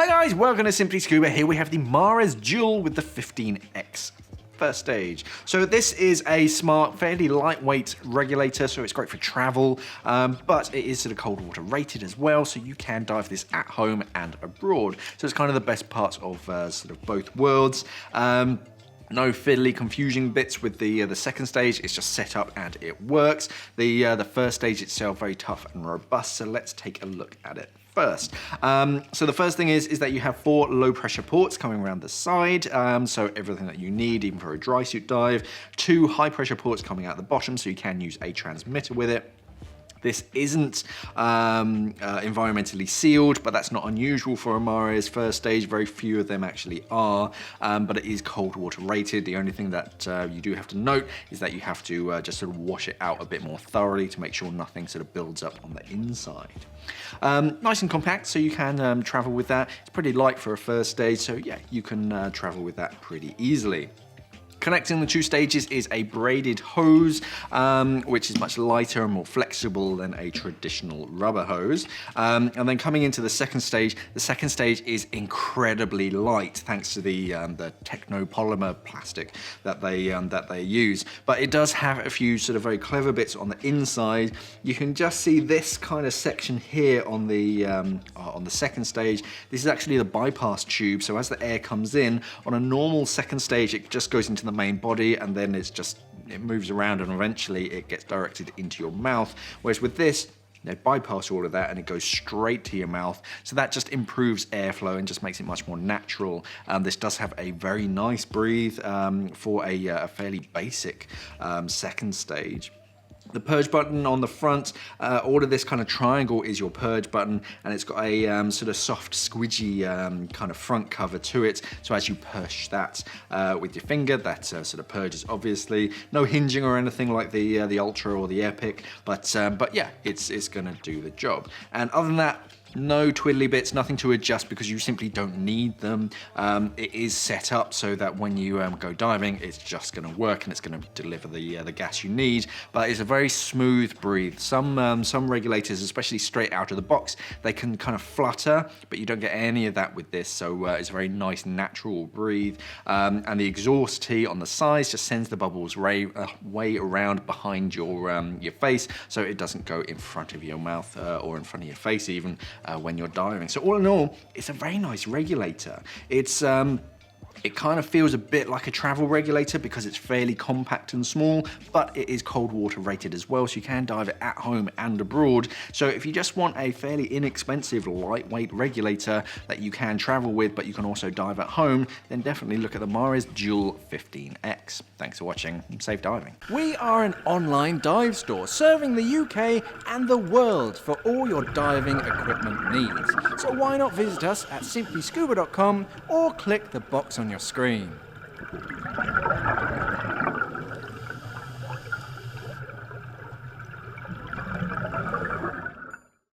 Hi guys, welcome to Simply Scuba. Here we have the Mares Dual with the 15X first stage. So this is a smart, fairly lightweight regulator, so it's great for travel, but it is sort of cold water rated as well, so you can dive this at home and abroad. So it's kind of the best parts of sort of both worlds. No fiddly, confusing bits with the second stage. It's just set up and it works. The first stage itself, very tough and robust, so let's take a look at it first. So the first thing is that you have 4 low pressure ports coming around the side, so everything that you need, even for a dry suit dive. 2 high pressure ports coming out the bottom, so you can use a transmitter with it. This isn't environmentally sealed, but that's not unusual for a Mares first stage. Very few of them actually are, but it is cold water rated. The only thing that you do have to note is that you have to just sort of wash it out a bit more thoroughly to make sure nothing sort of builds up on the inside. Nice and compact, so you can travel with that. It's pretty light for a first stage, so yeah, you can travel with that pretty easily. Connecting the 2 stages is a braided hose, which is much lighter and more flexible than a traditional rubber hose. And then coming into the second stage is incredibly light thanks to the technopolymer plastic that they use. But it does have a few sort of very clever bits on the inside. You can just see this kind of section here on the second stage. This is actually the bypass tube. So as the air comes in on a normal second stage, it just goes into the main body and then it moves around and eventually it gets directed into your mouth. Whereas with this, they bypass all of that and it goes straight to your mouth. So that just improves airflow and just makes it much more natural. This does have a very nice breathe for a fairly basic second stage. The purge button on the front, all of this kind of triangle is your purge button, and it's got a sort of soft squidgy kind of front cover to it. So as you push that with your finger, that sort of purges obviously. No hinging or anything like the Ultra or the Epic, but yeah, it's gonna do the job. And other than that, no twiddly bits, nothing to adjust because you simply don't need them. It is set up so that when you go diving, it's just going to work and it's going to deliver the gas you need. But it's a very smooth breathe. Some regulators, especially straight out of the box, they can kind of flutter, but you don't get any of that with this. So it's a very nice natural breathe. And the exhaust tee on the sides just sends the bubbles way around behind your face, so it doesn't go in front of your mouth or in front of your face even. When you're diving. So all in all, it's a very nice regulator. It kind of feels a bit like a travel regulator because it's fairly compact and small, but it is cold water rated as well, so you can dive it at home and abroad. So if you just want a fairly inexpensive, lightweight regulator that you can travel with, but you can also dive at home, then definitely look at the Mares Dual 15X. Thanks for watching, and safe diving. We are an online dive store serving the UK and the world for all your diving equipment needs. So why not visit us at simplyscuba.com or click the box on your screen.